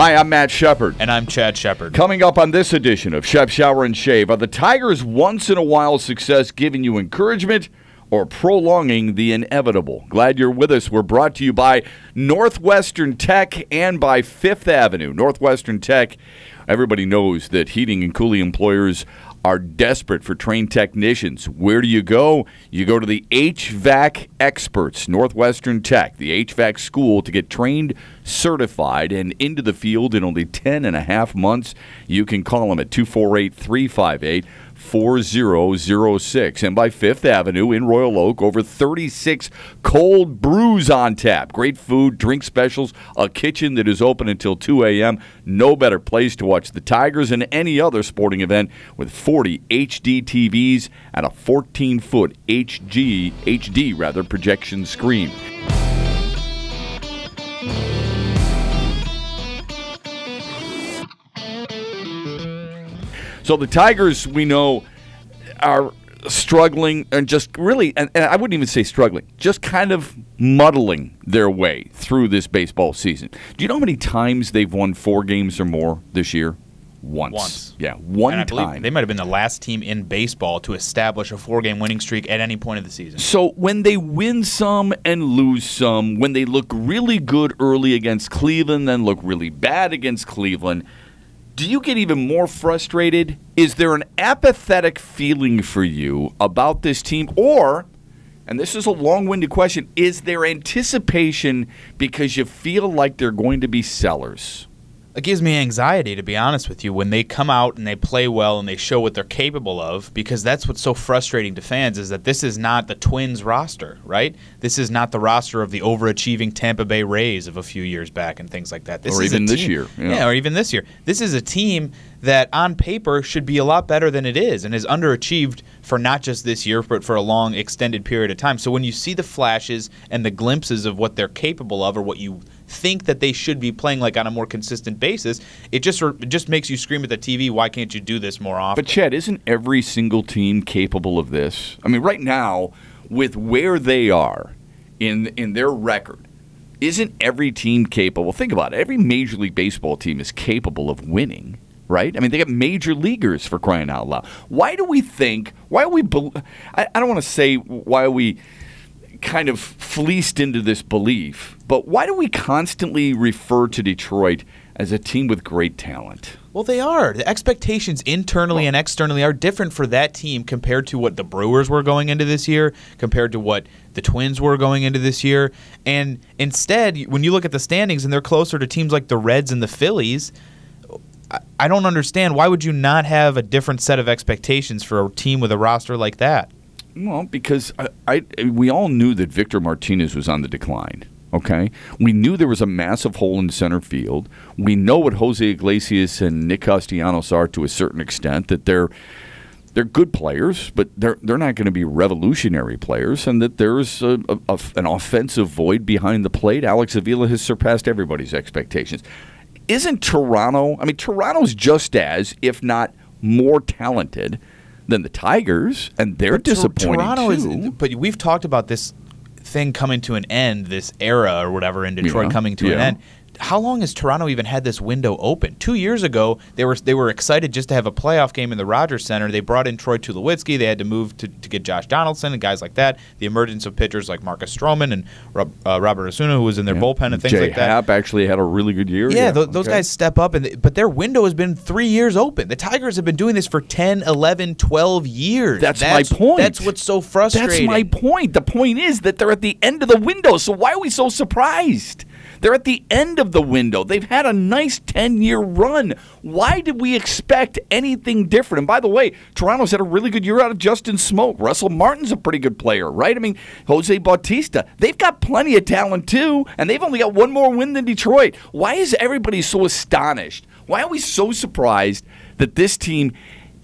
Hi, I'm Matt Shepard. And I'm Chad Shepard. Coming up on this edition of Shep, Shower, and Shave, are the Tigers' once-in-a-while success giving you encouragement or prolonging the inevitable? Glad you're with us. We're brought to you by Northwestern Tech and by Fifth Avenue. Northwestern Tech, everybody knows that heating and cooling employers are desperate for trained technicians. Where do you go? You go to the HVAC experts, Northwestern Tech, the HVAC school, to get trained, certified, and into the field in only 10 and a half months. You can call them at 248-358-4006. And by Fifth Avenue in Royal Oak, over 36 cold brews on tap. Great food, drink specials, a kitchen that is open until 2 a.m. No better place to watch the Tigers and any other sporting event with 40 HD TVs and a 14-foot HD projection screen. So the Tigers, we know, are struggling and just really, and I wouldn't even say struggling, just kind of muddling their way through this baseball season. Do you know how many times they've won 4 games or more this year? Once. Yeah, one time. They might have been the last team in baseball to establish a 4-game winning streak at any point of the season. So when they win some and lose some, when they look really good early against Cleveland, then look really bad against Cleveland, do you get even more frustrated? Is there an apathetic feeling for you about this team? Or, and this is a long-winded question, is there anticipation because you feel like they're going to be sellers? It gives me anxiety, to be honest with you, when they come out and they play well and they show what they're capable of, because that's what's so frustrating to fans is that this is not the Twins roster, right? This is not the roster of the overachieving Tampa Bay Rays of a few years back and things like that. Or even this year. Yeah, or even this year. This is a team that on paper should be a lot better than it is and is underachieved for not just this year but for a long extended period of time. So when you see the flashes and the glimpses of what they're capable of or what you think that they should be playing like on a more consistent basis, it just makes you scream at the TV, why can't you do this more often? But Chad, isn't every single team capable of this? I mean, right now, with where they are in their record, isn't every team capable? Think about it. Every Major League Baseball team is capable of winning. Right? I mean, they got major leaguers, for crying out loud. Why do we think, I don't want to say why we kind of fleeced into this belief, but why do we constantly refer to Detroit as a team with great talent? Well, they are. The expectations internally and externally are different for that team compared to what the Brewers were going into this year, compared to what the Twins were going into this year. And instead, when you look at the standings and they're closer to teams like the Reds and the Phillies, I don't understand. Why would you not have a different set of expectations for a team with a roster like that? Well, because we all knew that Victor Martinez was on the decline, okay? We knew there was a massive hole in center field. We know what Jose Iglesias and Nick Castellanos are to a certain extent, that they're good players, but they're not going to be revolutionary players, and that there's an offensive void behind the plate. Alex Avila has surpassed everybody's expectations. Isn't Toronto? I mean, Toronto's just as, if not more talented than the Tigers, and they're disappointing too. But we've talked about this thing coming to an end, this era or whatever in Detroit coming to an end. How long has Toronto even had this window open? 2 years ago, they were excited just to have a playoff game in the Rogers Center. They brought in Troy Tulowitzki. They had to move to get Josh Donaldson and guys like that. The emergence of pitchers like Marcus Stroman and Robert Osuna, who was in their bullpen and things like that. Happ actually had a really good year. Yeah, those guys step up, but their window has been 3 years open. The Tigers have been doing this for 10, 11, 12 years. That's my point. That's what's so frustrating. That's my point. The point is that they're at the end of the window, so why are we so surprised? They're at the end of the window. They've had a nice 10-year run. Why did we expect anything different? And by the way, Toronto's had a really good year out of Justin Smoke. Russell Martin's a pretty good player, right? I mean, Jose Bautista. They've got plenty of talent, too, and they've only got one more win than Detroit. Why is everybody so astonished? Why are we so surprised that this team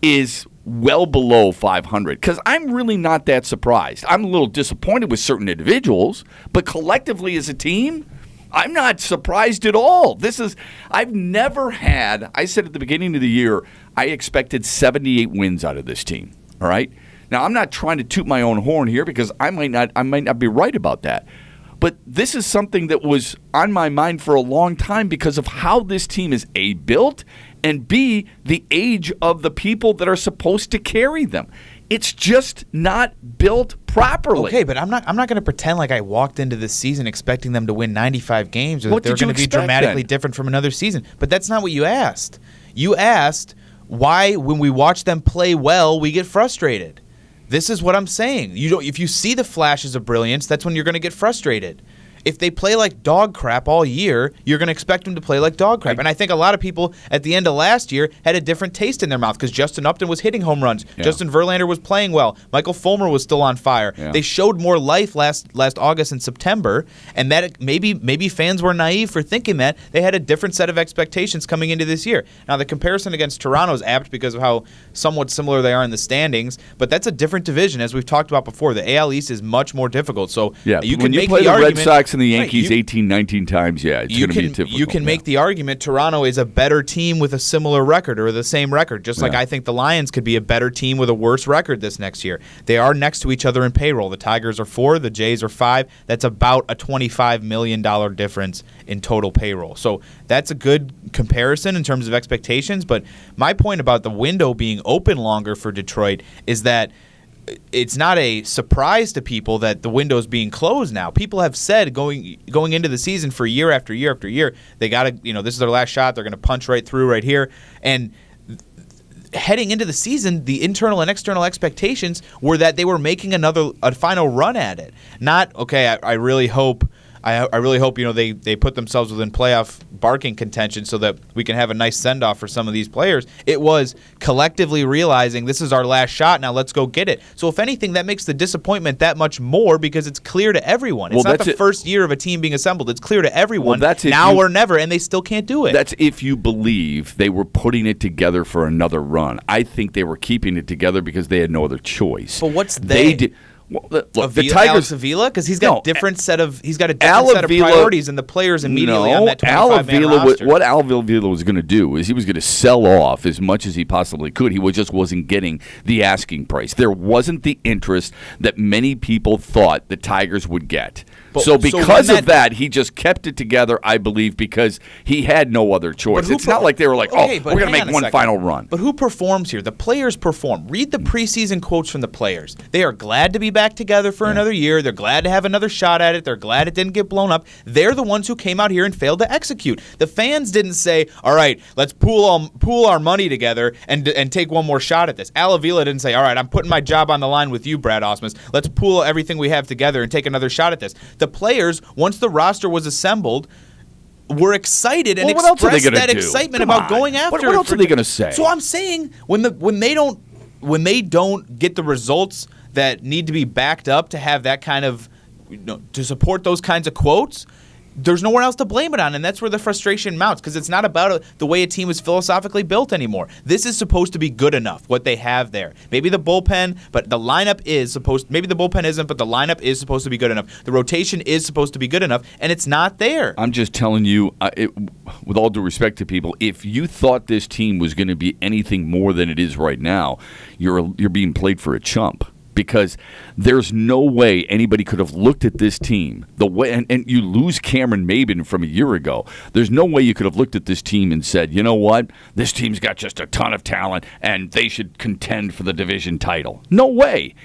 is well below 500? Because I'm really not that surprised. I'm a little disappointed with certain individuals, but collectively as a team, I'm not surprised at all. I've never had, I said at the beginning of the year, I expected 78 wins out of this team. All right? Now, I'm not trying to toot my own horn here because I might not be right about that. But this is something that was on my mind for a long time because of how this team is A, built, and B, the age of the people that are supposed to carry them. It's just not built properly. Okay, but I'm not going to pretend like I walked into this season expecting them to win 95 games or that they're going to be dramatically different from another season. But that's not what you asked. You asked why, when we watch them play well, we get frustrated. This is what I'm saying. If you see the flashes of brilliance, that's when you're going to get frustrated. If they play like dog crap all year, you're going to expect them to play like dog crap. And I think a lot of people at the end of last year had a different taste in their mouth because Justin Upton was hitting home runs. Yeah. Justin Verlander was playing well. Michael Fulmer was still on fire. Yeah. They showed more life last August and September, and that maybe fans were naive for thinking that. They had a different set of expectations coming into this year. Now, the comparison against Toronto is apt because of how somewhat similar they are in the standings, but that's a different division, as we've talked about before. The AL East is much more difficult. So you can make the argument. Red Sox and the Yankees 18, 19 times, it's going to be difficult. You can make the argument Toronto is a better team with a similar record or the same record, just like I think the Lions could be a better team with a worse record this next year. They are next to each other in payroll. The Tigers are 4, the Jays are 5. That's about a $25 million difference in total payroll. So that's a good comparison in terms of expectations. But my point about the window being open longer for Detroit is that it's not a surprise to people that the window's being closed now. People have said going into the season for year after year after year, they got to, this is their last shot. They're going to punch right through right here. And heading into the season, the internal and external expectations were that they were making a final run at it. Not, okay, I really hope they put themselves within playoff barking contention so that we can have a nice send-off for some of these players. It was collectively realizing this is our last shot, now let's go get it. So if anything, that makes the disappointment that much more because it's clear to everyone. It's not the first year of a team being assembled. It's clear to everyone now or never, and they still can't do it. That's if you believe they were putting it together for another run. I think they were keeping it together because they had no other choice. But what's they did? Well, look, the Tigers, Alex Avila, because he's got a different set of priorities than the players immediately on that 25-man roster. What Al Avila was going to do is he was going to sell off as much as he possibly could. He just wasn't getting the asking price. There wasn't the interest that many people thought the Tigers would get. So because of that, he just kept it together, I believe, because he had no other choice. It's not like they were like, we're going to make one final run. But who performs here? The players perform. Read the preseason quotes from the players. They are glad to be back together for another year. They're glad to have another shot at it. They're glad it didn't get blown up. They're the ones who came out here and failed to execute. The fans didn't say, all right, let's pool our money together and take one more shot at this. Al Avila didn't say, all right, I'm putting my job on the line with you, Brad Ausmus. Let's pool everything we have together and take another shot at this. The players, once the roster was assembled, were excited and expressed that excitement about going after it. What else are they going to say? So I'm saying when they don't get the results that need to be backed up to have that kind of, to support those kinds of quotes, there's nowhere else to blame it on, and that's where the frustration mounts, because it's not about the way a team is philosophically built anymore. This is supposed to be good enough, what they have there. Maybe the bullpen, but the lineup is supposed, maybe the bullpen isn't, but the lineup is supposed to be good enough. The rotation is supposed to be good enough, and it's not there. I'm just telling you, with all due respect to people, if you thought this team was going to be anything more than it is right now, you're being played for a chump. Because there's no way anybody could have looked at this team the way, and you lose Cameron Maben from a year ago. There's no way you could have looked at this team and said, you know what, this team's got just a ton of talent, and they should contend for the division title. No way.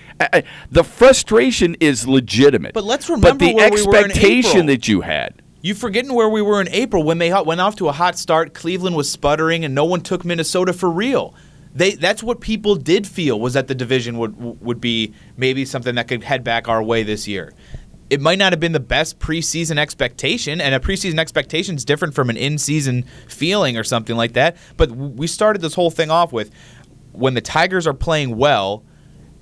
The frustration is legitimate. But let's remember where we were in April. The expectation that you had. You're forgetting where we were in April when they went off to a hot start. Cleveland was sputtering, and no one took Minnesota for real. That's what people did feel, was that the division would be maybe something that could head back our way this year. It might not have been the best preseason expectation, and a preseason expectation is different from an in-season feeling or something like that. But we started this whole thing off with, when the Tigers are playing well,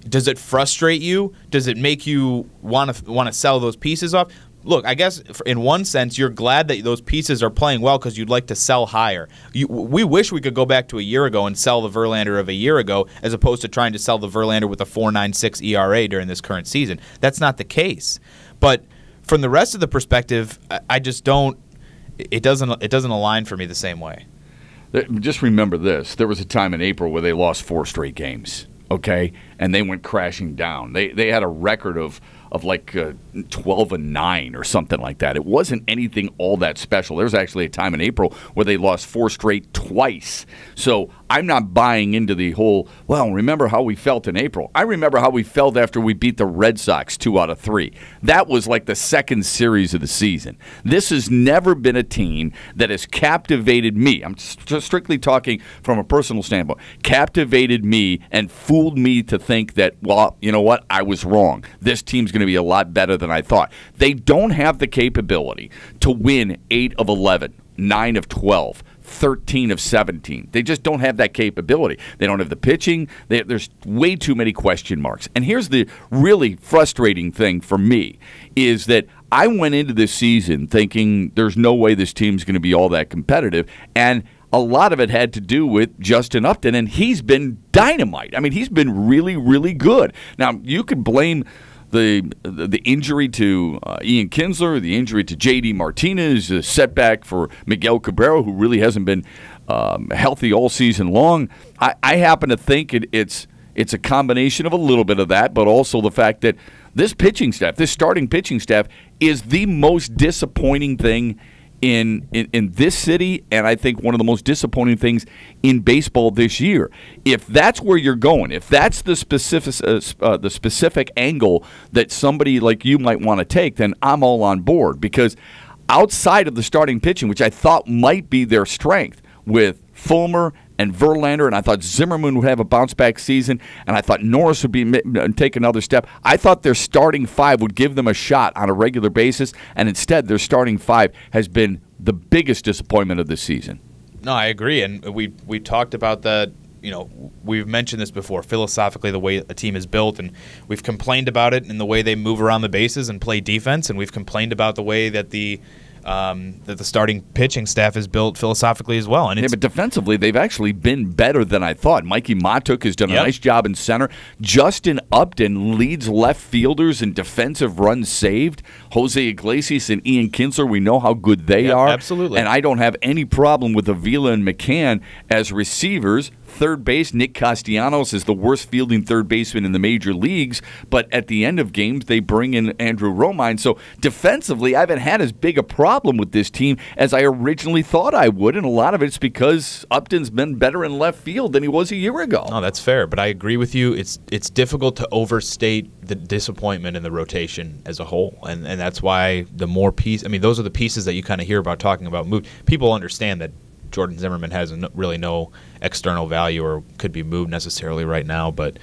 does it frustrate you? Does it make you want to sell those pieces off? Look, I guess in one sense, you're glad that those pieces are playing well because you'd like to sell higher. We wish we could go back to a year ago and sell the Verlander of a year ago as opposed to trying to sell the Verlander with a 4.96 ERA during this current season. That's not the case. But from the rest of the perspective, I just don't – it doesn't align for me the same way. Just remember this. There was a time in April where they lost 4 straight games, okay, and they went crashing down. They had a record of of like 12-9 or something like that. It wasn't anything all that special. There was actually a time in April where they lost 4 straight twice. So I'm not buying into the whole, well, remember how we felt in April. I remember how we felt after we beat the Red Sox 2 out of 3. That was like the second series of the season. This has never been a team that has captivated me. I'm strictly talking from a personal standpoint. Captivated me and fooled me to think that, well, you know what? I was wrong. This team's going to be a lot better than I thought. They don't have the capability to win 8 of 11, 9 of 12, 13 of 17. They just don't have that capability. They don't have the pitching. There's way too many question marks. And here's the really frustrating thing for me is that I went into this season thinking there's no way this team's going to be all that competitive, and a lot of it had to do with Justin Upton, and he's been dynamite. I mean, he's been really, really good. Now, you could blame the injury to Ian Kinsler, the injury to J.D. Martinez, a setback for Miguel Cabrera, who really hasn't been healthy all season long. I happen to think it's a combination of a little bit of that, but also the fact that this pitching staff, this starting pitching staff, is the most disappointing thing in this city, and I think one of the most disappointing things in baseball this year. If that's where you're going, if that's the specific angle that somebody like you might want to take, then I'm all on board, because outside of the starting pitching, which I thought might be their strength with Fulmer and Verlander, and I thought Zimmerman would have a bounce-back season, and I thought Norris would take another step. I thought their starting 5 would give them a shot on a regular basis, and instead their starting 5 has been the biggest disappointment of this season. No, I agree, and we talked about that. You know, we've mentioned this before, philosophically, the way a team is built, and we've complained about it in the way they move around the bases and play defense, and we've complained about the way that the starting pitching staff is built philosophically as well. And but defensively, they've actually been better than I thought. Mikey Matuk has done a nice job in center. Justin Upton leads left fielders in defensive runs saved. Jose Iglesias and Ian Kinsler, we know how good they are. Absolutely. And I don't have any problem with Avila and McCann as receivers. Third base, Nick Castellanos is the worst fielding third baseman in the major leagues, but at the end of games, they bring in Andrew Romine. So defensively, I haven't had as big a problem with this team as I originally thought I would, and a lot of it's because Upton's been better in left field than he was a year ago. Oh, that's fair, but I agree with you. It's difficult to overstate the disappointment in the rotation as a whole, and that's why the more piece. I mean, those are the pieces that you kind of hear about talking about move. People understand that Jordan Zimmerman has really no external value or could be moved necessarily right now, but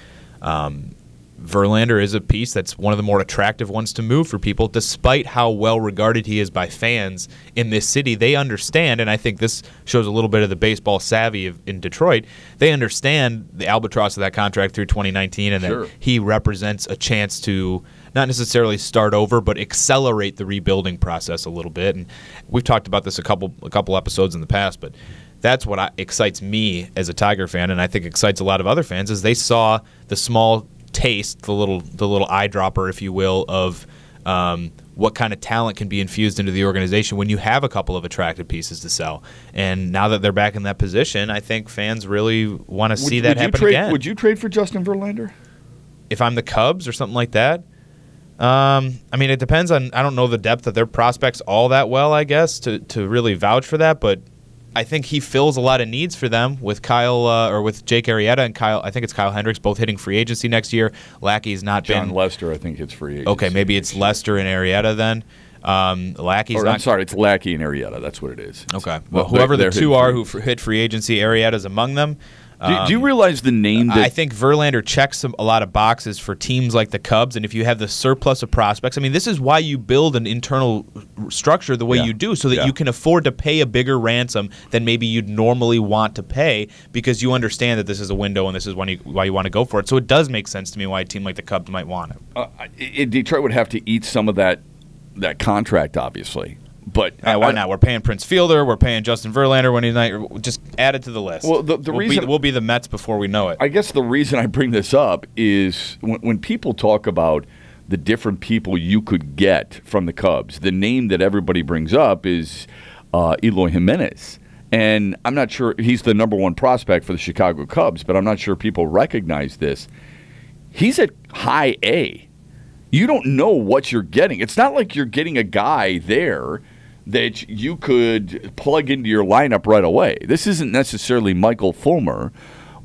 Verlander is a piece that's one of the more attractive ones to move for people, despite how well regarded he is by fans in this city. They understand, and I think this shows a little bit of the baseball savvy in Detroit. They understand the albatross of that contract through 2019, and that he represents a chance to not necessarily start over, but accelerate the rebuilding process a little bit. And we've talked about this a couple episodes in the past, but that's what excites me as a Tiger fan, and I think excites a lot of other fans, is they saw the small taste, the little eyedropper, if you will, of what kind of talent can be infused into the organization when you have a couple of attractive pieces to sell. And now that they're back in that position, I think fans really want to see that happen again. Would you trade for Justin Verlander? If I'm the Cubs or something like that? I mean, it depends on – I don't know the depth of their prospects all that well, I guess, to really vouch for that. But I think he fills a lot of needs for them with with Jake Arrieta and Kyle. I think it's Kyle Hendricks, both hitting free agency next year. Lackey's not been – John Lester, I think, hits free agency. Okay, maybe it's Lester and Arrieta then. Lackey's not – I'm sorry, it's Lackey and Arrieta. That's what it is. Okay. Well, whoever the two are who hit free agency, Arrieta's among them. Do you realize the name that I think Verlander checks a lot of boxes for teams like the Cubs, and if you have the surplus of prospects, I mean, this is why you build an internal structure the way you do, so that you can afford to pay a bigger ransom than maybe you'd normally want to pay, because you understand that this is a window and this is why you want to go for it. So it does make sense to me why a team like the Cubs might want it. Detroit would have to eat some of that contract, obviously. But why not? We're paying Prince Fielder. We're paying Justin Verlander when he's not. Just add it to the list. Well, the reason we'll be the Mets before we know it. I guess the reason I bring this up is when people talk about the different people you could get from the Cubs, the name that everybody brings up is Eloy Jimenez. And I'm not sure he's the number one prospect for the Chicago Cubs, but I'm not sure people recognize this. He's at high A. You don't know what you're getting. It's not like you're getting a guy there that you could plug into your lineup right away. This isn't necessarily Michael Fulmer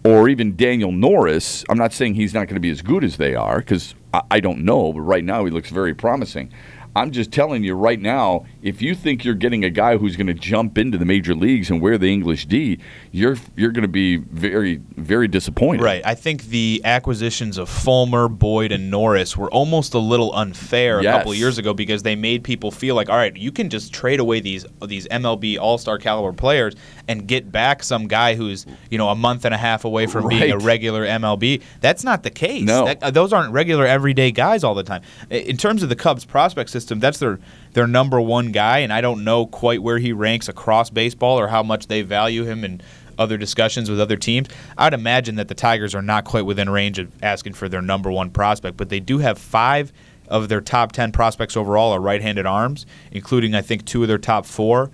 or even Daniel Norris. I'm not saying he's not going to be as good as they are, because I don't know, but right now he looks very promising. I'm just telling you right now, if you think you're getting a guy who's going to jump into the major leagues and wear the English D, you're going to be very, very disappointed. Right. I think the acquisitions of Fulmer, Boyd, and Norris were almost a little unfair a couple of years ago, because they made people feel like, all right, you can just trade away these MLB All-Star caliber players and get back some guy who's a month and a half away from being a regular MLB. That's not the case. No. Those aren't regular everyday guys all the time. In terms of the Cubs prospect system, that's their number one guy, and I don't know quite where he ranks across baseball or how much they value him in other discussions with other teams. I'd imagine that the Tigers are not quite within range of asking for their number one prospect, but they do have 5 of their top 10 prospects overall are right-handed arms, including I think 2 of their top 4.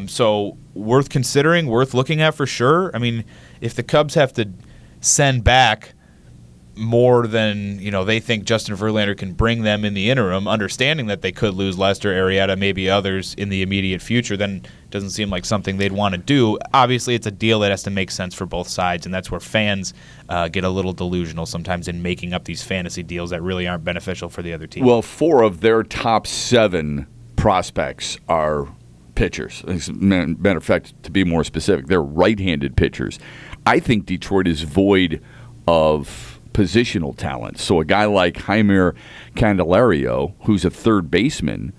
So worth considering, worth looking at for sure. I mean, if the Cubs have to send back more than they think Justin Verlander can bring them in the interim, understanding that they could lose Lester, Arrieta, maybe others in the immediate future, then it doesn't seem like something they'd want to do. Obviously, it's a deal that has to make sense for both sides, and that's where fans get a little delusional sometimes in making up these fantasy deals that really aren't beneficial for the other team. Well, 4 of their top 7 prospects are pitchers. As a matter of fact, to be more specific, they're right-handed pitchers. I think Detroit is void of positional talent. So a guy like Jaime Candelario, who's a third baseman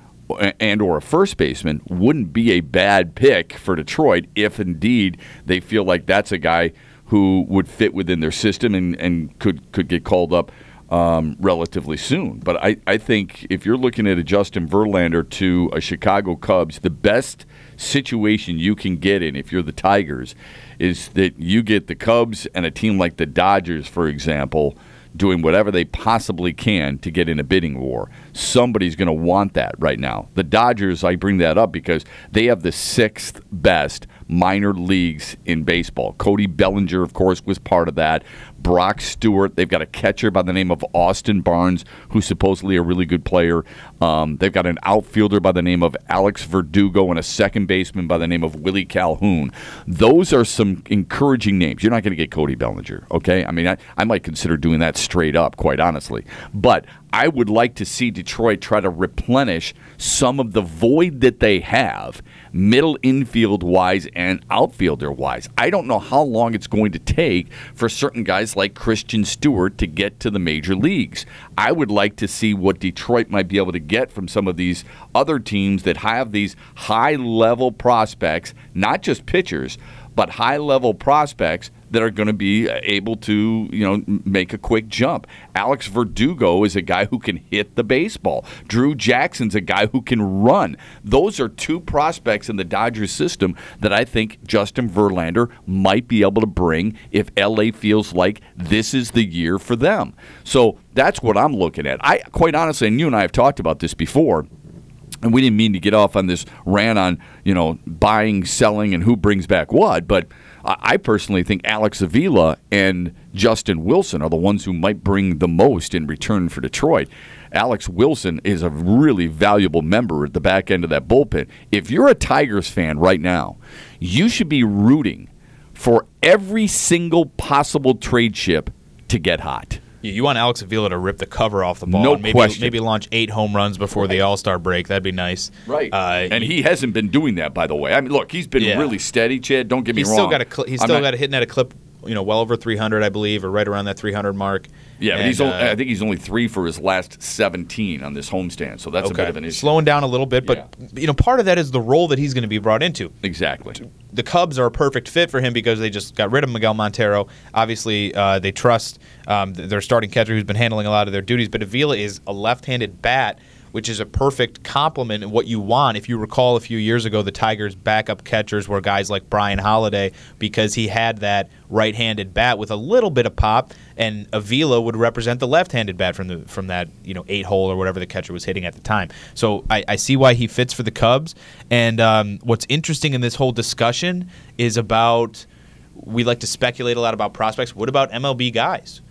and or a first baseman, wouldn't be a bad pick for Detroit if indeed they feel like that's a guy who would fit within their system and could get called up relatively soon. But I think if you're looking at a Justin Verlander to a Chicago Cubs, the best situation you can get in if you're the Tigers is that you get the Cubs and a team like the Dodgers, for example, doing whatever they possibly can to get in a bidding war. Somebody's going to want that right now. The Dodgers, I bring that up because they have the 6th best minor leagues in baseball. Cody Bellinger, of course, was part of that. Brock Stewart. They've got a catcher by the name of Austin Barnes, who's supposedly a really good player. They've got an outfielder by the name of Alex Verdugo and a second baseman by the name of Willie Calhoun. Those are some encouraging names. You're not going to get Cody Bellinger, okay? I mean, I might consider doing that straight up, quite honestly. But I would like to see Detroit try to replenish some of the void that they have, middle infield-wise and outfielder-wise. I don't know how long it's going to take for certain guys like Christian Stewart to get to the major leagues. I would like to see what Detroit might be able to get from some of these other teams that have these high-level prospects, not just pitchers, but high-level prospects that are going to be able to, make a quick jump. Alex Verdugo is a guy who can hit the baseball. Drew Jackson's a guy who can run. Those are 2 prospects in the Dodgers system that I think Justin Verlander might be able to bring if LA feels like this is the year for them. So that's what I'm looking at. I quite honestly, and you and I have talked about this before, and we didn't mean to get off on this rant on, buying, selling, and who brings back what, but I personally think Alex Avila and Justin Wilson are the ones who might bring the most in return for Detroit. Alex Wilson is a really valuable member at the back end of that bullpen. If you're a Tigers fan right now, you should be rooting for every single possible trade chip to get hot. You want Alex Avila to rip the cover off the ball. No and question. Maybe launch 8 home runs before the All-Star break. That'd be nice. Right. And he hasn't been doing that, by the way. I mean, look, he's been really steady, Chad. Don't get me wrong. He's still got hitting at a clip, well over 300, I believe, or right around that 300 mark. Yeah, but I think he's only 3 for his last 17 on this homestand, so that's a bit of an issue. Slowing down a little bit, but part of that is the role that he's going to be brought into. Exactly. The Cubs are a perfect fit for him because they just got rid of Miguel Montero. Obviously, they trust their starting catcher who's been handling a lot of their duties, but Avila is a left-handed bat, which is a perfect complement in what you want. If you recall a few years ago, the Tigers' backup catchers were guys like Brian Holiday because he had that right-handed bat with a little bit of pop, and Avila would represent the left-handed bat from that 8-hole or whatever the catcher was hitting at the time. So I see why he fits for the Cubs. And what's interesting in this whole discussion is about, we like to speculate a lot about prospects. What about MLB guys?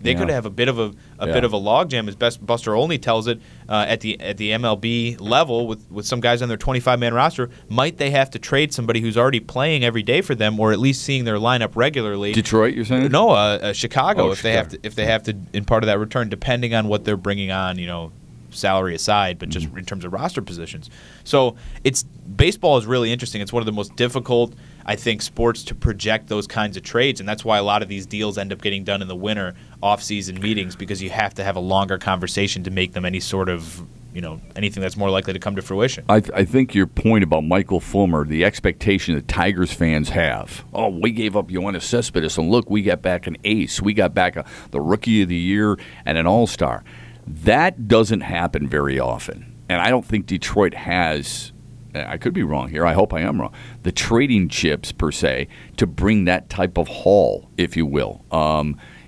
They could have a bit of a bit of a logjam, as Best Buster Olney tells it, at the MLB level with some guys on their 25-man roster. Might they have to trade somebody who's already playing every day for them, or at least seeing their lineup regularly? Detroit, you're saying? No, Chicago. If Chicago. they have to in part of that return, depending on what they're bringing on, salary aside, but just in terms of roster positions. So baseball is really interesting. It's one of the most difficult, I think, sports to project those kinds of trades, and that's why a lot of these deals end up getting done in the winter off-season meetings, because you have to have a longer conversation to make them any sort of anything that's more likely to come to fruition. I think your point about Michael Fulmer, the expectation that Tigers fans have, we gave up Yoenis Cespedes, and look, we got back an ace. We got back the Rookie of the Year and an All-Star. That doesn't happen very often, and I don't think Detroit has, I could be wrong here, I hope I am wrong, the trading chips, per se, to bring that type of haul, if you will.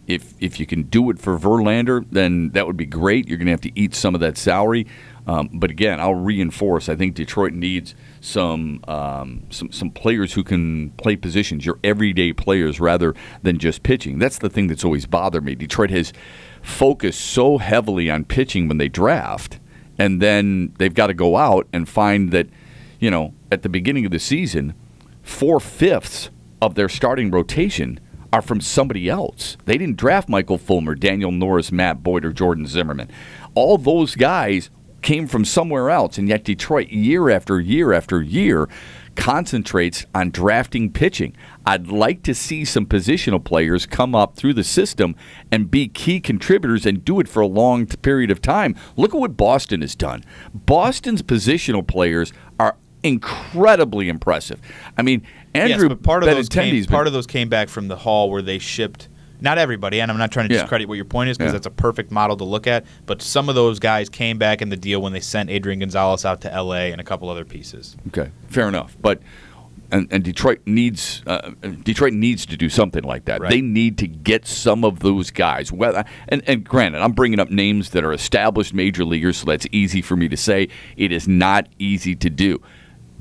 If you can do it for Verlander, then that would be great. You're going to have to eat some of that salary. But again, I'll reinforce, I think Detroit needs some players who can play positions, your everyday players, rather than just pitching. That's the thing that's always bothered me. Detroit has focused so heavily on pitching when they draft, and then they've got to go out and find that, at the beginning of the season, 4/5 of their starting rotation are from somebody else. They didn't draft Michael Fulmer, Daniel Norris, Matt Boyd, or Jordan Zimmerman. All those guys came from somewhere else, and yet Detroit, year after year after year, concentrates on drafting pitching. I'd like to see some positional players come up through the system and be key contributors and do it for a long period of time. Look at what Boston has done. Boston's positional players are incredibly impressive. I mean, Andrew, but part of those came back from the haul where they shipped. Not everybody, and I'm not trying to discredit what your point is, because that's a perfect model to look at, but some of those guys came back in the deal when they sent Adrian Gonzalez out to L.A. and a couple other pieces. Okay, fair enough. But and Detroit needs to do something like that. Right. They need to get some of those guys. And granted, I'm bringing up names that are established major leaguers, so that's easy for me to say. It is not easy to do.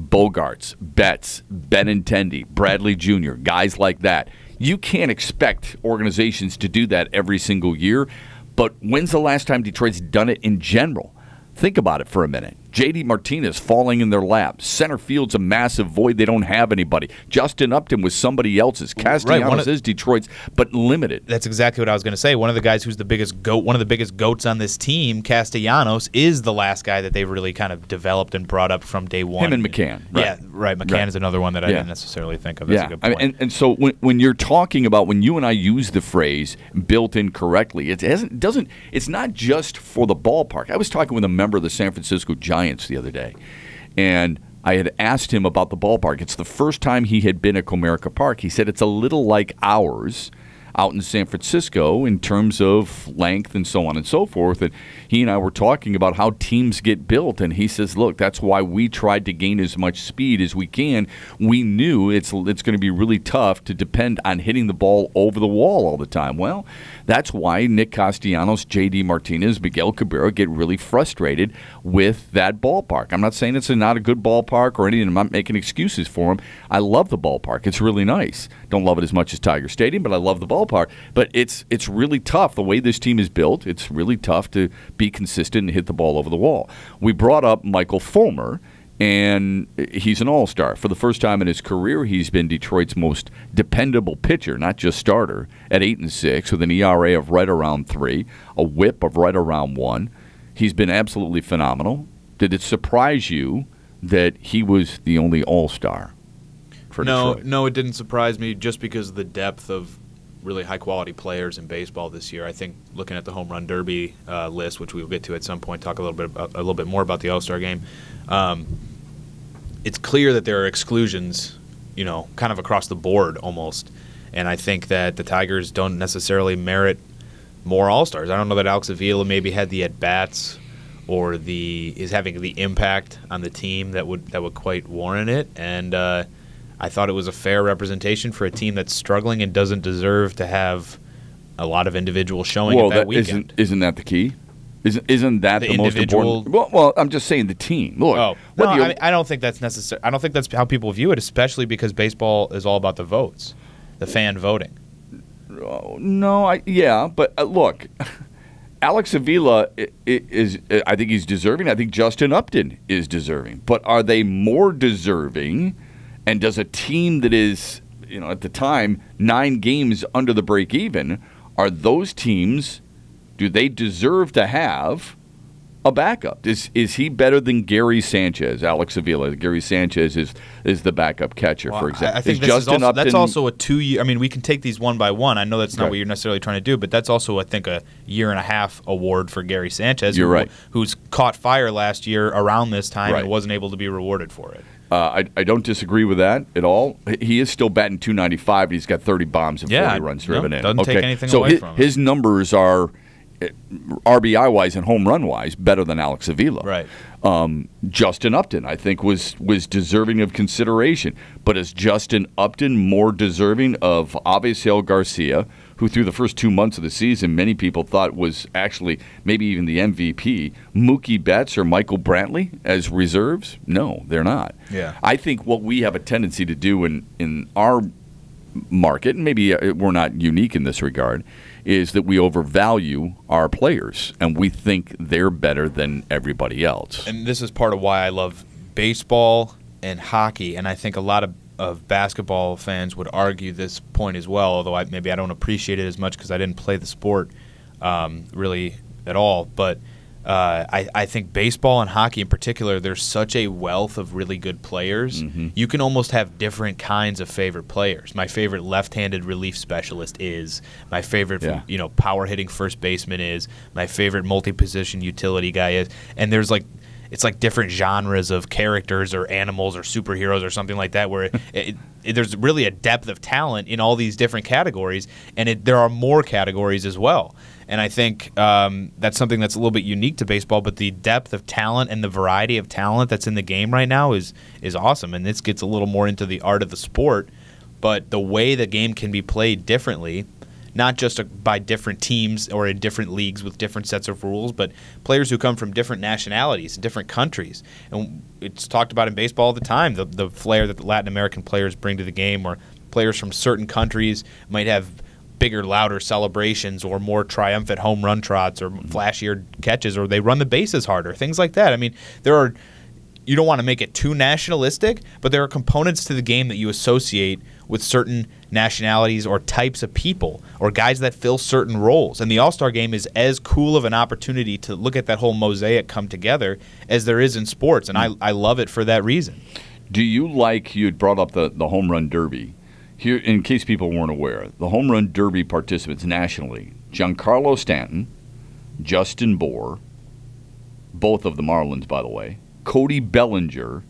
Bogarts, Betts, Benintendi, Bradley Jr., guys like that. You can't expect organizations to do that every single year, but when's the last time Detroit's done it in general? Think about it for a minute. J.D. Martinez falling in their lap. Center field's a massive void. They don't have anybody. Justin Upton was somebody else's. Castellanos is Detroit's, but limited. That's exactly what I was going to say. One of the guys who's the biggest goat, one of the biggest goats on this team, Castellanos, is the last guy that they've really kind of developed and brought up from day one. Him and McCann. Right. Yeah, right. McCann is another one that I didn't necessarily think of. That's a good point. I mean, and so when you're talking about, when you and I use the phrase built in correctly, it's not just for the ballpark. I was talking with a member of the San Francisco Giants the other day, and I had asked him about the ballpark. It's the first time he had been at Comerica Park. He said it's a little like ours out in San Francisco in terms of length and so on and so forth. And he and I were talking about how teams get built, and he says, look, that's why we tried to gain as much speed as we can. We knew it's going to be really tough to depend on hitting the ball over the wall all the time. Well, that's why Nick Castellanos, J.D. Martinez, Miguel Cabrera get really frustrated with that ballpark. I'm not saying it's not a good ballpark or anything. I'm not making excuses for them. I love the ballpark. It's really nice. Don't love it as much as Tiger Stadium, but I love the ballpark. But it's really tough. The way this team is built, it's really tough to be consistent and hit the ball over the wall. We brought up Michael Fulmer, and he's an all-star. For the first time in his career, he's been Detroit's most dependable pitcher, not just starter, at 8-6 with an ERA of right around 3, a WHIP of right around 1. He's been absolutely phenomenal. Did it surprise you that he was the only all-star for Detroit? No, it didn't surprise me, just because of the depth of really high-quality players in baseball this year. I think looking at the Home Run Derby list, which we will get to at some point, talk a little bit more about the All-Star game. It's clear that there are exclusions, kind of across the board almost. And I think that the Tigers don't necessarily merit more All-Stars. I don't know that Alex Avila maybe had the at-bats or is having the impact on the team that would quite warrant it. And I thought it was a fair representation for a team that's struggling and doesn't deserve to have a lot of individual showing at that weekend. Isn't that the key? Isn't that the most important? Well, I'm just saying the team. Look, I don't think that's necessary. I don't think that's how people view it, especially because baseball is all about the votes, the fan voting. No, but look, Alex Avila is. I think he's deserving. I think Justin Upton is deserving. But are they more deserving? And does a team that is, at the time 9 games under the break even, are those teams? Do they deserve to have a backup? Is he better than Gary Sanchez, Alex Avila? Gary Sanchez is the backup catcher, for example. I think that's also a 2-year. I mean, we can take these one by one. I know that's not what you're necessarily trying to do, but that's also, I think, a 1.5-year award for Gary Sanchez. You're right. Who's caught fire last year around this time and wasn't able to be rewarded for it. I don't disagree with that at all. He is still batting .295, but he's got 30 bombs and 40 runs driven in. Doesn't take anything away from him. His numbers are, RBI-wise and home run-wise, better than Alex Avila. Right. Justin Upton, I think, was deserving of consideration. But is Justin Upton more deserving of Avisail Garcia, who through the first 2 months of the season many people thought was actually maybe even the MVP, Mookie Betts or Michael Brantley as reserves? No, they're not. Yeah. I think what we have a tendency to do in our market, and maybe we're not unique in this regard, is that we overvalue our players, and we think they're better than everybody else. And this is part of why I love baseball and hockey, and I think a lot of basketball fans would argue this point as well, although maybe I don't appreciate it as much because I didn't play the sport really at all. But I think baseball and hockey in particular, there's such a wealth of really good players. Mm-hmm. You can almost have different kinds of favorite players. My favorite left-handed relief specialist is. My favorite power hitting first baseman is. My favorite multi-position utility guy is. And there's it's like different genres of characters or animals or superheroes or something like that where there's really a depth of talent in all these different categories, and there are more categories as well. And I think that's something that's a little bit unique to baseball, but the depth of talent and the variety of talent that's in the game right now is awesome. And this gets a little more into the art of the sport, but the way the game can be played differently, not just by different teams or in different leagues with different sets of rules, but players who come from different nationalities, different countries. And it's talked about in baseball all the time, the flair that the Latin American players bring to the game, or players from certain countries might have bigger, louder celebrations or more triumphant home run trots or flashier catches, or they run the bases harder, things like that. I mean, you don't want to make it too nationalistic, but there are components to the game that you associate with certain nationalities or types of people or guys that fill certain roles. And the All-Star Game is as cool of an opportunity to look at that whole mosaic come together as there is in sports, and I love it for that reason. Do you you had brought up the Home Run Derby. Here, in case people weren't aware, the Home Run Derby participants nationally, Giancarlo Stanton, Justin Bour, both of the Marlins, by the way, Cody Bellinger,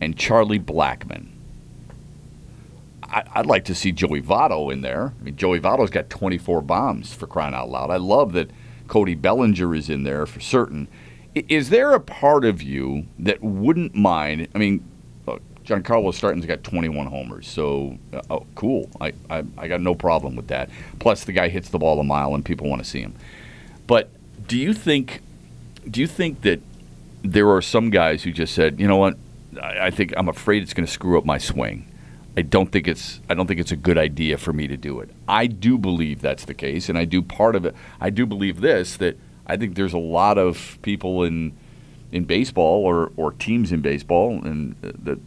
and Charlie Blackmon. I'd like to see Joey Votto in there. I mean, Joey Votto's got 24 bombs, for crying out loud. I love that Cody Bellinger is in there for certain. Is there a part of you that wouldn't mind? I mean, Giancarlo Stanton's got 21 homers, so cool. I got no problem with that. Plus, the guy hits the ball a mile, and people want to see him. But do you think that there are some guys who just said, you know what, I'm afraid it's going to screw up my swing. I don't think it's a good idea for me to do it. I do believe that's the case, and I do believe this, that I think there's a lot of people in baseball or teams in baseball and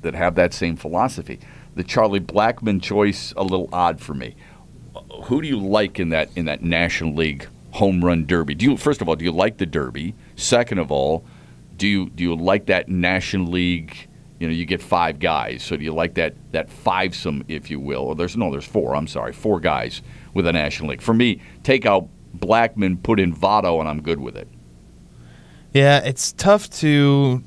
that have that same philosophy. The Charlie Blackmon choice, a little odd for me. Who do you like in that National League Home Run Derby? First of all, do you like the Derby? Second of all, do you like that National League? You get 5 guys, so do you like that fivesome, if you will? Or there's 4. I'm sorry, 4 guys with a National League. For me, take out Blackmon, put in Votto, and I'm good with it. Yeah, it's tough to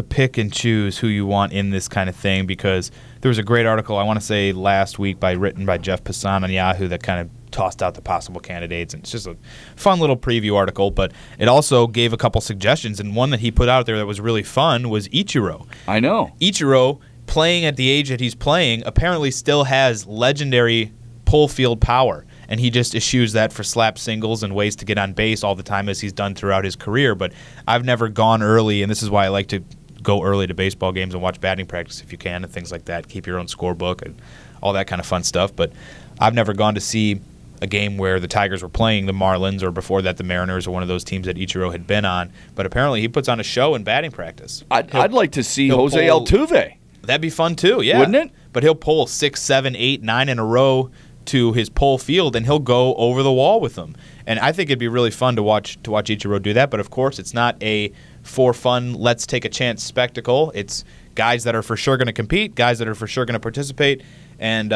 pick and choose who you want in this kind of thing, because there was a great article, I want to say last week, written by Jeff Passan on Yahoo that kind of tossed out the possible candidates, and it's just a fun little preview article, but it also gave a couple suggestions, and one that he put out there that was really fun was Ichiro. I know. Ichiro, playing at the age that he's playing, apparently still has legendary pull field power. And he just eschews that for slap singles and ways to get on base all the time, as he's done throughout his career. But I've never gone early, and this is why I like to go early to baseball games and watch batting practice if you can and things like that. Keep your own scorebook and all that kind of fun stuff. But I've never gone to see a game where the Tigers were playing the Marlins, or before that the Mariners, or one of those teams that Ichiro had been on. But apparently he puts on a show in batting practice. I'd like to see Jose Altuve. That'd be fun too, yeah. Wouldn't it? But he'll pull 6, 7, 8, 9 in a row to his pole field, and he'll go over the wall with them. And I think it'd be really fun to watch Ichiro do that. But of course, it's not a for fun, let's take a chance spectacle. It's guys that are for sure going to compete, guys that are for sure going to participate, and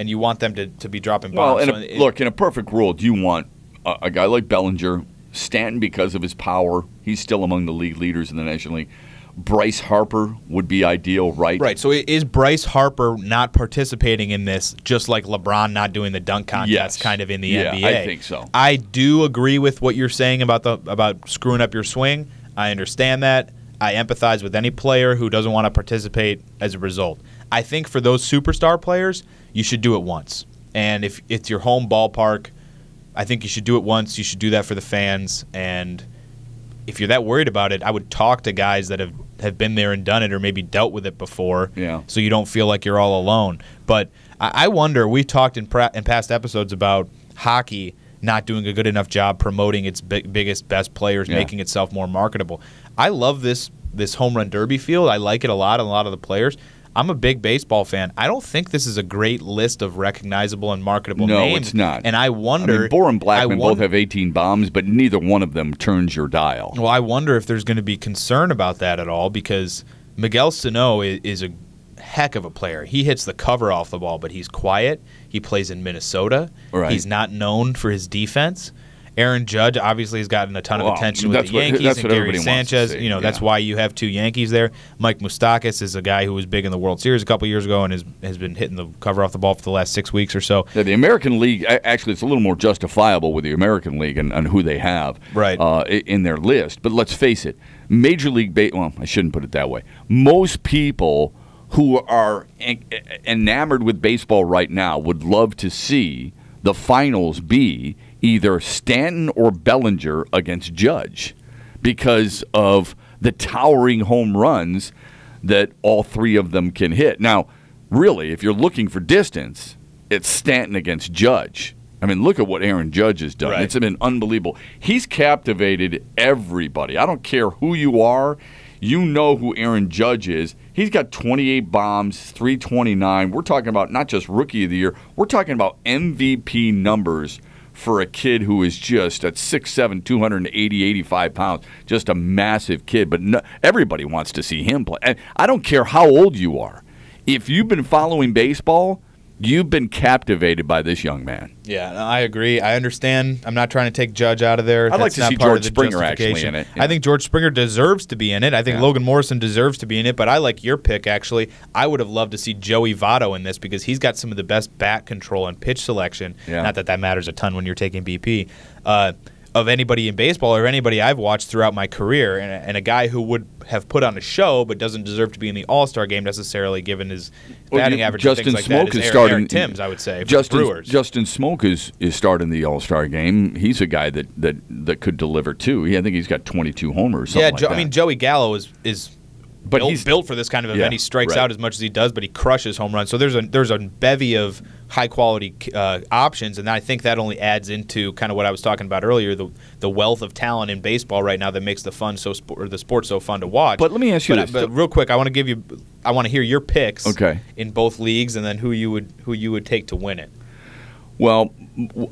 you want them to be dropping bombs. Well, look, in a perfect world, you want a guy like Bellinger, Stanton because of his power. He's still among the league leaders in the National League. Bryce Harper would be ideal, right? Right. So is Bryce Harper not participating in this just like LeBron not doing the dunk contest kind of in the NBA? I think so. I do agree with what you're saying about screwing up your swing. I understand that. I empathize with any player who doesn't want to participate as a result. I think for those superstar players, you should do it once. And if it's your home ballpark, I think you should do it once. You should do that for the fans. And if you're that worried about it, I would talk to guys that have been there and done it, or maybe dealt with it before, so you don't feel like you're all alone. But I wonder, we've talked in past episodes about hockey not doing a good enough job promoting its biggest, best players, making itself more marketable. I love this home run derby field. I like it a lot of the players. I'm a big baseball fan. I don't think this is a great list of recognizable and marketable names. No, it's not. And I wonder... Bohr and Blackman both have 18 bombs, but neither one of them turns your dial. Well, I wonder if there's going to be concern about that at all, because Miguel Sano is a heck of a player. He hits the cover off the ball, but he's quiet. He plays in Minnesota. Right. He's not known for his defense. Aaron Judge obviously has gotten a ton of attention with the Yankees, and Gary Sanchez. That's why you have 2 Yankees there. Mike Moustakas is a guy who was big in the World Series a couple years ago and has been hitting the cover off the ball for the last 6 weeks or so. Yeah, the American League, actually, it's a little more justifiable with the American League and who they have in their list. But let's face it, Major League Baseball, well, I shouldn't put it that way. Most people who are enamored with baseball right now would love to see the finals be either Stanton or Bellinger against Judge because of the towering home runs that all 3 of them can hit. Now, really, if you're looking for distance, it's Stanton against Judge. I mean, look at what Aaron Judge has done. Right. It's been unbelievable. He's captivated everybody. I don't care who you are. You know who Aaron Judge is. He's got 28 bombs, 329. We're talking about not just Rookie of the Year. We're talking about MVP numbers for a kid who is just at 6'7", 280, 85 pounds, just a massive kid. But everybody wants to see him play. And I don't care how old you are. If you've been following baseball, you've been captivated by this young man. Yeah, I agree. I understand. I'm not trying to take Judge out of there. I'd like to see George Springer actually in it. Yeah. I think George Springer deserves to be in it. I think Logan Morrison deserves to be in it, but I like your pick, actually. I would have loved to see Joey Votto in this because he's got some of the best bat control and pitch selection. Yeah. Not that matters a ton when you're taking BP. Of anybody in baseball or anybody I've watched throughout my career, and a guy who would have put on a show but doesn't deserve to be in the All-Star game necessarily, given his batting average and things like that, is Eric Timms, I would say, for the Brewers. Justin Smoke is starting the All-Star game. He's a guy that could deliver, too. I think he's got 22 homers, something like that. I mean, Joey Gallo is but he's built for this kind of event. He strikes out as much as he does, but he crushes home runs. So there's a bevy of high-quality options, and I think that only adds into kind of what I was talking about earlier, the wealth of talent in baseball right now that makes the sport so fun to watch. But let me ask you this. But real quick, I want to hear your picks in both leagues, and then who you would take to win it. Well,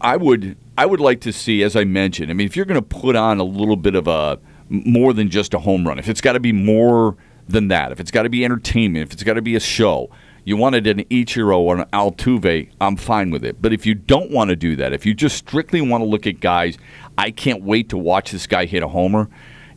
I would like to see, as I mentioned, I mean, if you're going to put on a little bit of a more than just a home run, if it's got to be more than that, if it's got to be entertainment, if it's got to be a show, you wanted an Ichiro or an Altuve, I'm fine with it. But if you don't want to do that, if you just strictly want to look at guys, I can't wait to watch this guy hit a homer.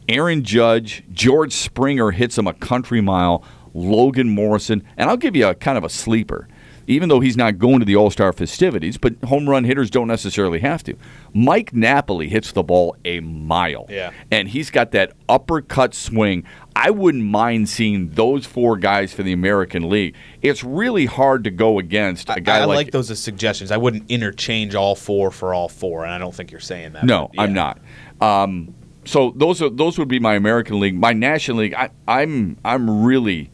Aaron Judge, George Springer hits him a country mile, Logan Morrison, and I'll give you a kind of a sleeper. Even though he's not going to the All-Star festivities, but home run hitters don't necessarily have to. Mike Napoli hits the ball a mile. Yeah. And he's got that uppercut swing. I wouldn't mind seeing those 4 guys for the American League. It's really hard to go against a guy I like those as suggestions. I wouldn't interchange all 4 for all 4, and I don't think you're saying that. No, I'm not. So those would be my American League. My National League, I'm really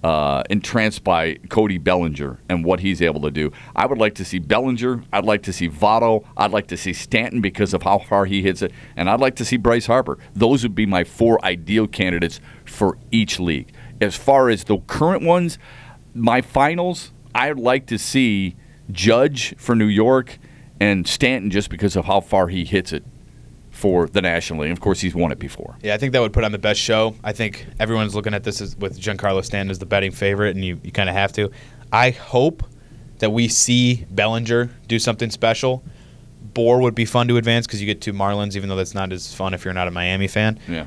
entranced by Cody Bellinger and what he's able to do. I would like to see Bellinger. I'd like to see Votto. I'd like to see Stanton because of how far he hits it. And I'd like to see Bryce Harper. Those would be my 4 ideal candidates for each league. As far as the current ones, my finals, I'd like to see Judge for New York and Stanton just because of how far he hits it for the National League. Of course, he's won it before. Yeah, I think that would put on the best show. I think everyone's looking at this with Giancarlo Stanton as the betting favorite, and you kind of have to. I hope that we see Bellinger do something special. Bohr would be fun to advance because you get 2 Marlins, even though that's not as fun if you're not a Miami fan. Yeah.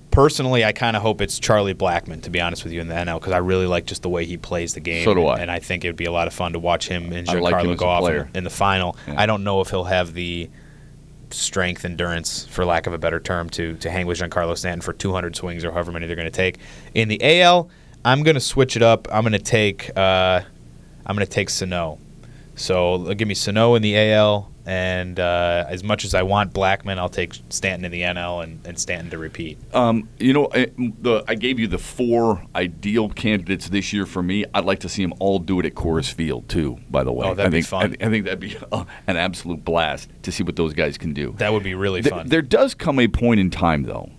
Personally, I kind of hope it's Charlie Blackmon, to be honest with you, in the NL, because I really like just the way he plays the game. So do I. And I think it would be a lot of fun to watch him and I like him Giancarlo as go a off player. in the final. Yeah. I don't know if he'll have the strength, endurance, for lack of a better term, to hang with Giancarlo Stanton for 200 swings or however many they're going to take. In the AL, I'm going to switch it up. I'm going to take Sano. So give me Sano in the AL, and as much as I want Blackmon, I'll take Stanton in the NL and Stanton to repeat. I gave you the 4 ideal candidates this year for me. I'd like to see them all do it at Coors Field, too, by the way. Oh, that'd be fun. I think that'd be an absolute blast to see what those guys can do. That would be really fun. There does come a point in time, though,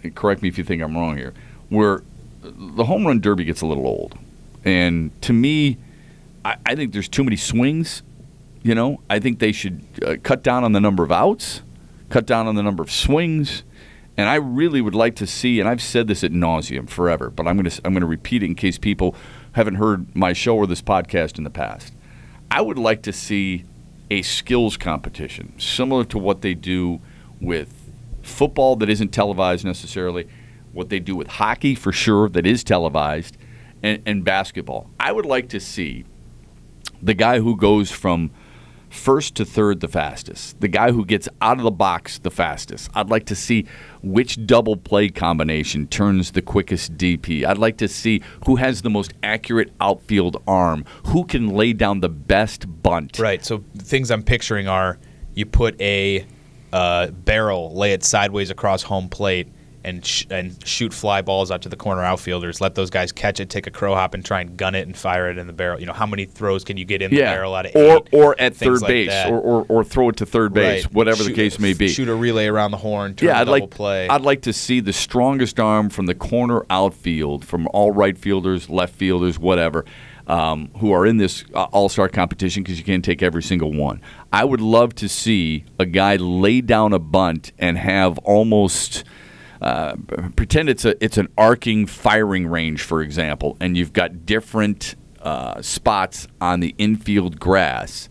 and correct me if you think I'm wrong here, where the home run derby gets a little old. And to me, I think there's too many swings. I think they should cut down on the number of outs, cut down on the number of swings, and I really would like to see. And I've said this ad nauseum forever, but I'm going to repeat it in case people haven't heard my show or this podcast in the past. I would like to see a skills competition similar to what they do with football that isn't televised necessarily, what they do with hockey for sure that is televised, and basketball. I would like to see the guy who goes from first to third the fastest, the guy who gets out of the box the fastest. I'd like to see which double play combination turns the quickest DP. I'd like to see who has the most accurate outfield arm, who can lay down the best bunt. Right, so things I'm picturing are you put a barrel, lay it sideways across home plate, and shoot fly balls out to the corner outfielders. Let those guys catch it, take a crow hop, and try and gun it and fire it in the barrel. How many throws can you get in the barrel out of 8? Or at third like base, or throw it to third base, right. whatever the case may be. Shoot a relay around the horn, turn a double play. I'd like to see the strongest arm from the corner outfield, from all right fielders, left fielders, whatever, who are in this all-star competition because you can't take every single one. I would love to see a guy lay down a bunt and have almost – pretend it's an arcing firing range, for example, and you've got different spots on the infield grass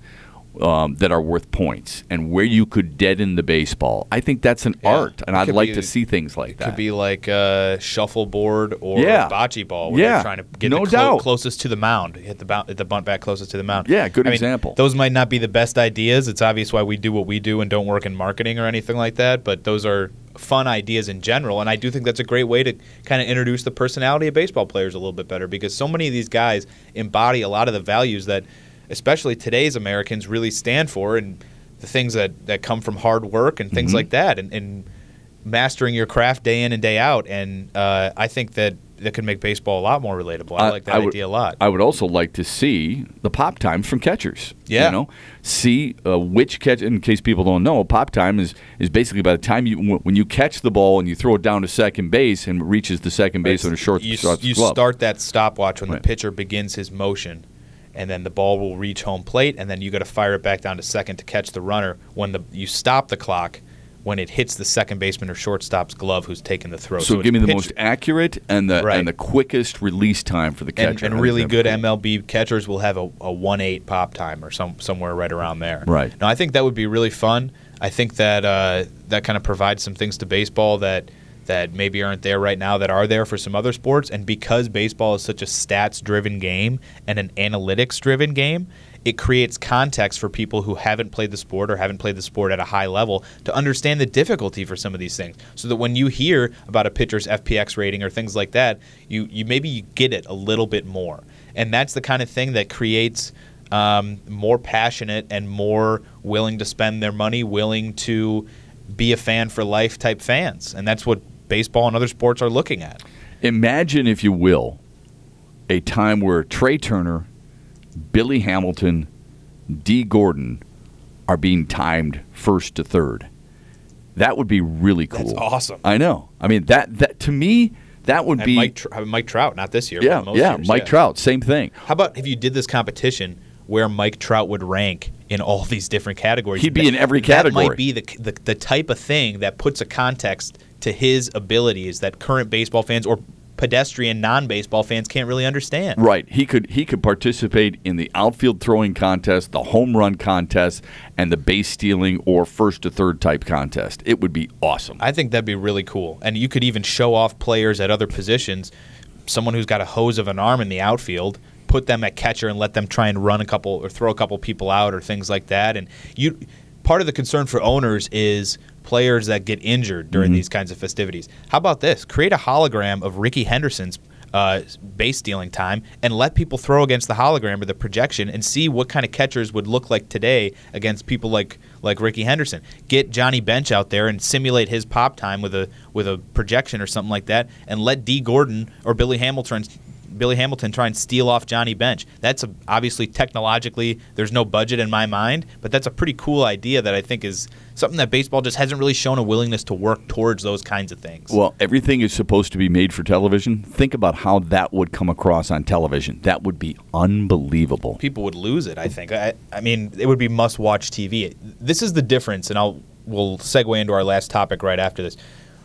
that are worth points, and where you could deaden the baseball. I think that's an art, and I'd like to see things like that. It could be like a shuffleboard or bocce ball, where they're trying to get closest to the mound, hit the bunt back closest to the mound. Yeah, good example. Those might not be the best ideas. It's obvious why we do what we do and don't work in marketing or anything like that, but those are fun ideas in general, and I do think that's a great way to kind of introduce the personality of baseball players a little bit better, because so many of these guys embody a lot of the values that especially today's Americans really stand for, and the things that come from hard work and things like that, and mastering your craft day in and day out. And I think that could make baseball a lot more relatable. I like that idea a lot. I would also like to see the pop times from catchers. Yeah. See which catch. In case people don't know, pop time is basically by the time when you catch the ball and you throw it down to second base and it reaches the second base on a short you glove. Start that stopwatch when the pitcher begins his motion, and then the ball will reach home plate, and then you got to fire it back down to second to catch the runner. When you stop the clock when it hits the second baseman or shortstop's glove who's taking the throw. So give me the most accurate and the quickest release time for the catcher. And really good MLB catchers will have a 1.8 pop time or somewhere right around there. Right. Now, I think that would be really fun. I think that that kind of provides some things to baseball that maybe aren't there right now that are there for some other sports. And because baseball is such a stats-driven game and an analytics-driven game, it creates context for people who haven't played the sport or haven't played the sport at a high level to understand the difficulty for some of these things, so that when you hear about a pitcher's FPX rating or things like that, you maybe get it a little bit more. And that's the kind of thing that creates more passionate and more willing to spend their money, willing to be a fan for life type fans. And that's what baseball and other sports are looking at. Imagine, if you will, a time where Trey Turner, Billy Hamilton, D. Gordon are being timed first to third. That would be really cool. That's awesome. I know. I mean, that to me, that would be Mike Trout, not this year. Yeah, but most years, Mike Trout, same thing. How about if you did this competition where Mike Trout would rank in all these different categories? He'd be in every category. That might be the type of thing that puts a context to his abilities that current baseball fans or pedestrian non-baseball fans can't really understand. Right. He could participate in the outfield throwing contest, the home run contest, and the base stealing or first to third type contest. It would be awesome. I think that'd be really cool. And you could even show off players at other positions, someone who's got a hose of an arm in the outfield, put them at catcher and let them try and run a couple or throw a couple people out or things like that. And part of the concern for owners is players that get injured during these kinds of festivities. How about this? Create a hologram of Ricky Henderson's base stealing time and let people throw against the hologram or the projection and see what kind of catchers would look like today against people like Ricky Henderson. Get Johnny Bench out there and simulate his pop time with a projection or something like that, and let D. Gordon or Billy Hamilton try and steal off Johnny Bench. That's obviously technologically, there's no budget in my mind, but that's a pretty cool idea that I think is something that baseball just hasn't really shown a willingness to work towards those kinds of things. Well, everything is supposed to be made for television. Think about how that would come across on television. That would be unbelievable. People would lose it, I think. I mean, it would be must-watch TV. This is the difference, and we'll segue into our last topic right after this.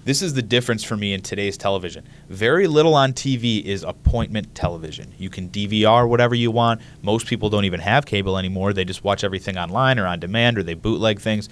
This is the difference for me in today's television. Very little on TV is appointment television. You can DVR whatever you want. Most people don't even have cable anymore. They just watch everything online or on demand, or they bootleg things.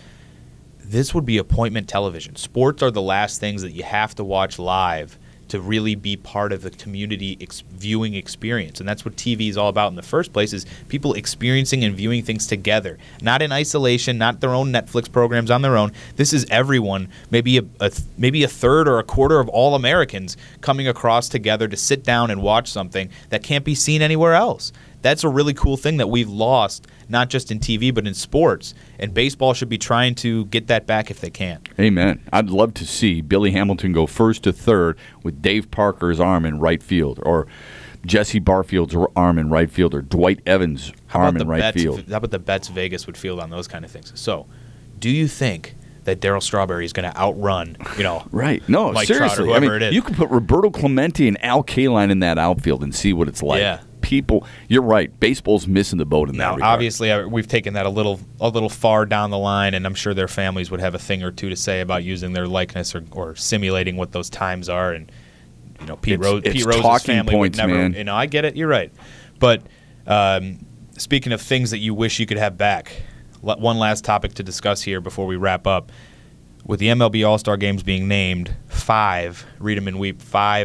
This would be appointment television. Sports are the last things that you have to watch live to really be part of the community viewing experience. And that's what TV is all about in the first place, is people experiencing and viewing things together, not in isolation, not their own Netflix programs on their own. This is everyone, maybe a third or a quarter of all Americans coming across together to sit down and watch something that can't be seen anywhere else. That's a really cool thing that we've lost, not just in TV, but in sports. And baseball should be trying to get that back if they can. Amen. I'd love to see Billy Hamilton go first to third with Dave Parker's arm in right field, or Jesse Barfield's arm in right field, or Dwight Evans' arm in right field. How about the bets Vegas would field on those kind of things? So, do you think that Darryl Strawberry is going to outrun, right? No, Mike seriously. Trout or whoever it is? You could put Roberto Clemente and Al Kaline in that outfield and see what it's like. Yeah. People, you're right. Baseball's missing the boat in that regard. Obviously, we've taken that a little far down the line, and I'm sure their families would have a thing or two to say about using their likeness or simulating what those times are. And Pete Rose's family would never. Man. I get it. You're right. But speaking of things that you wish you could have back, one last topic to discuss here before we wrap up. With the MLB All-Star Games being named, 5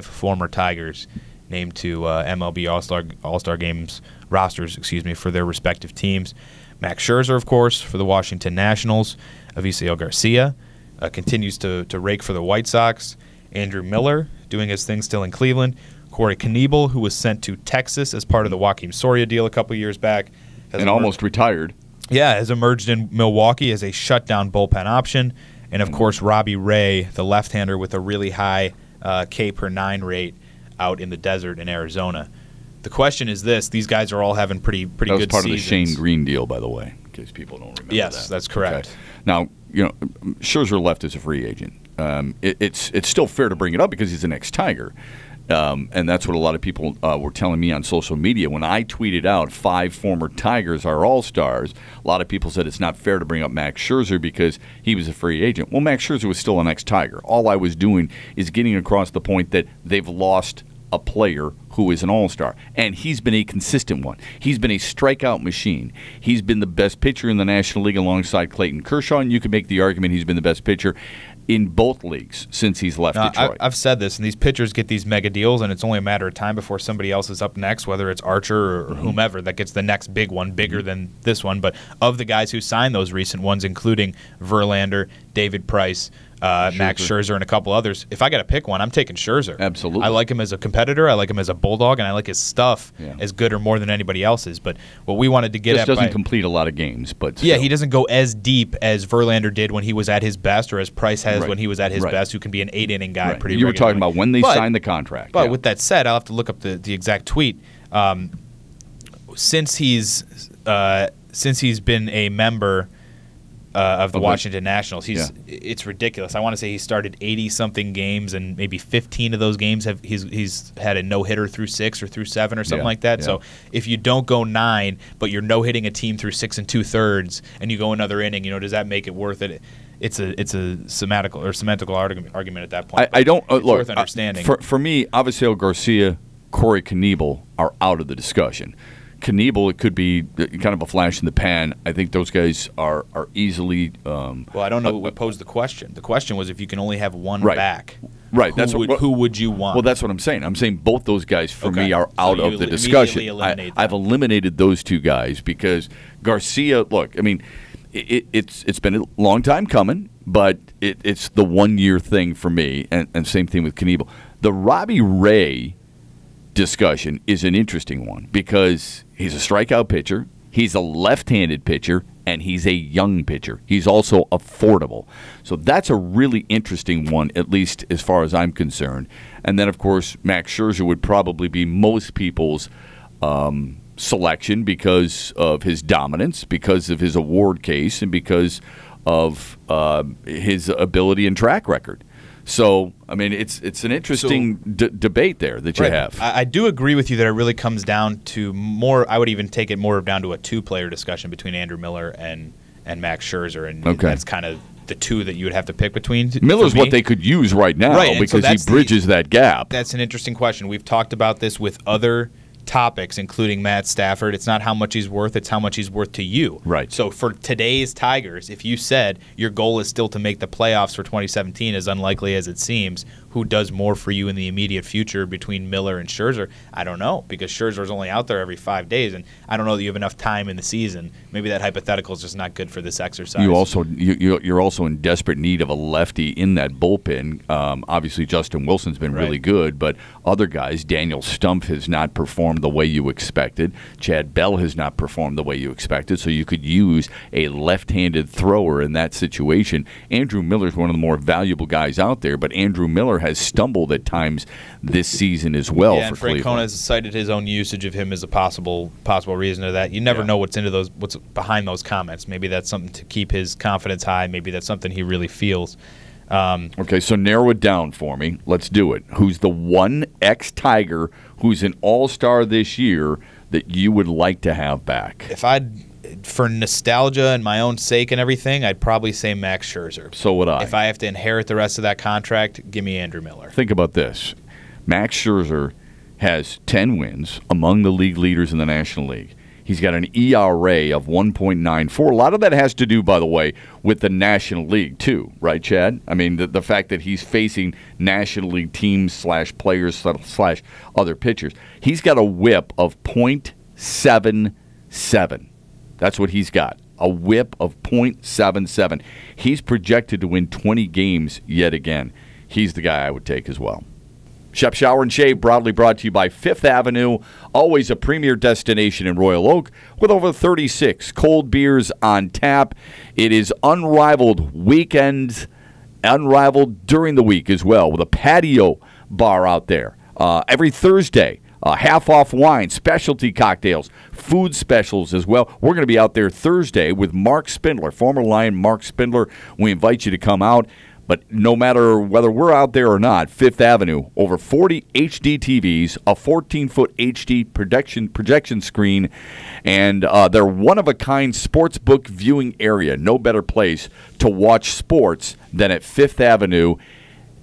former Tigers named to MLB All-Star Games rosters, for their respective teams. Max Scherzer, of course, for the Washington Nationals. Avisail Garcia continues to rake for the White Sox. Andrew Miller doing his thing still in Cleveland. Corey Knebel, who was sent to Texas as part of the Joakim Soria deal a couple years back. And almost retired. Yeah, has emerged in Milwaukee as a shutdown bullpen option. And, of course, Robbie Ray, the left-hander with a really high K per 9 rate, out in the desert in Arizona. The question is this: these guys are all having pretty good seasons. That was part of the Shane Green deal, by the way, in case people don't remember. Yes, that's correct. Okay. Now, Scherzer left as a free agent. It's still fair to bring it up because he's an ex-Tiger. And that's what a lot of people were telling me on social media. When I tweeted out 5 former Tigers are all-stars, a lot of people said it's not fair to bring up Max Scherzer because he was a free agent. Well, Max Scherzer was still an ex-Tiger. All I was doing is getting across the point that they've lost a player who is an all-star, and he's been a consistent one. He's been a strikeout machine. He's been the best pitcher in the National League alongside Clayton Kershaw, and you can make the argument he's been the best pitcher in both leagues since he's left Detroit. I've said this, and these pitchers get these mega deals, and it's only a matter of time before somebody else is up next, whether it's Archer or whomever that gets the next big one, bigger than this one. But of the guys who signed those recent ones, including Verlander, David Price, Max Scherzer, and a couple others, if I got to pick one, I'm taking Scherzer. Absolutely. I like him as a competitor. I like him as a Bulldog, and I like his stuff as good or more than anybody else's. But what we wanted to get at doesn't complete a lot of games, but still. Yeah, he doesn't go as deep as Verlander did when he was at his best, or as Price has when he was at his best, who can be an 8-inning guy pretty. You were talking about when they signed the contract. But with that said, I'll have to look up the exact tweet. Since he's been a member of the Washington Nationals, it's ridiculous. I want to say he started 80-something games, and maybe 15 of those games he's had a no-hitter through 6 or through 7 or something like that. Yeah. So if you don't go 9, but you're no-hitting a team through 6 2/3, and you go another inning, does that make it worth it? It's a semantical argument at that point. I don't it's look worth understanding. For me, Avisail Garcia, Corey Knebel are out of the discussion. Knebel, it could be kind of a flash in the pan. I think those guys are easily. Well, I don't know what posed the question. The question was if you can only have one back. Right. Who would you want? Well, that's what I'm saying. I'm saying both those guys for me are out of the discussion. I've eliminated those two guys because Garcia. Look, I mean, it's been a long time coming, but it's the 1-year thing for me, and same thing with Knebel. The Robbie Ray discussion is an interesting one because he's a strikeout pitcher, he's a left-handed pitcher, and he's a young pitcher. He's also affordable. So that's a really interesting one, at least as far as I'm concerned. And then, of course, Max Scherzer would probably be most people's selection because of his dominance, because of his award case, and because of his ability and track record. So, I mean, it's an interesting debate there that you have. I do agree with you that it really comes down to more. I would even take it more down to a 2-player discussion between Andrew Miller and Max Scherzer, and that's kind of the two that you would have to pick between. Miller's what they could use right now because he bridges that gap. That's an interesting question. We've talked about this with other topics, including Matt Stafford. It's not how much he's worth, it's how much he's worth to you. Right. So for today's Tigers, if you said your goal is still to make the playoffs for 2017, as unlikely as it seems, who does more for you in the immediate future between Miller and Scherzer? I don't know, because Scherzer's only out there every 5 days, and I don't know that you have enough time in the season. Maybe that hypothetical is just not good for this exercise. You're also in desperate need of a lefty in that bullpen. Obviously, Justin Wilson's been really good, but other guys, Daniel Stumpf has not performed the way you expected. Chad Bell has not performed the way you expected, so you could use a left-handed thrower in that situation. Andrew Miller's one of the more valuable guys out there, but Andrew Miller has stumbled at times this season as well. Yeah, and Frank Cohn has cited his own usage of him as a possible reason to that. You never know what's behind those comments. Maybe that's something to keep his confidence high. Maybe that's something he really feels. Okay, so narrow it down for me. Let's do it. Who's the one ex-Tiger who's an all-star this year that you would like to have back? For nostalgia and my own sake and everything, I'd probably say Max Scherzer. So would I. If I have to inherit the rest of that contract, give me Andrew Miller. Think about this. Max Scherzer has 10 wins, among the league leaders in the National League. He's got an ERA of 1.94. A lot of that has to do, by the way, with the National League, too. Right, Chad? I mean, the fact that he's facing National League teams / players / other pitchers. He's got a whip of .77. That's what he's got, a whip of .77. He's projected to win 20 games yet again. He's the guy I would take as well. Shep Shower and Shave, proudly brought to you by Fifth Avenue, always a premier destination in Royal Oak, with over 36 cold beers on tap. It is unrivaled weekends, unrivaled during the week as well, with a patio bar out there. Every Thursday, half-off wine, specialty cocktails, food specials as well. We're going to be out there Thursday with Mark Spindler, former Lion Mark Spindler. We invite you to come out. But no matter whether we're out there or not, Fifth Avenue, over 40 HD TVs, a 14-foot HD projection screen, and they're one-of-a-kind sports book viewing area. No better place to watch sports than at Fifth Avenue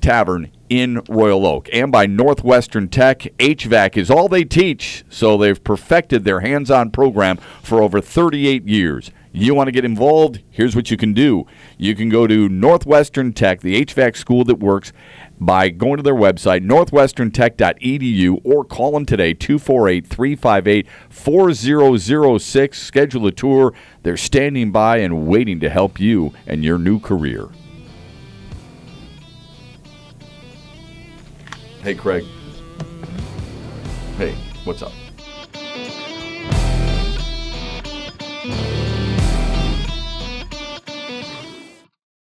Tavern in Royal Oak. And by Northwestern Tech, HVAC is all they teach, so they've perfected their hands-on program for over 38 years. You want to get involved? Here's what you can do. You can go to Northwestern Tech, the HVAC school that works, by going to their website, northwesterntech.edu, or call them today, 248-358-4006. Schedule a tour. They're standing by and waiting to help you and your new career. Hey, Craig. Hey, what's up?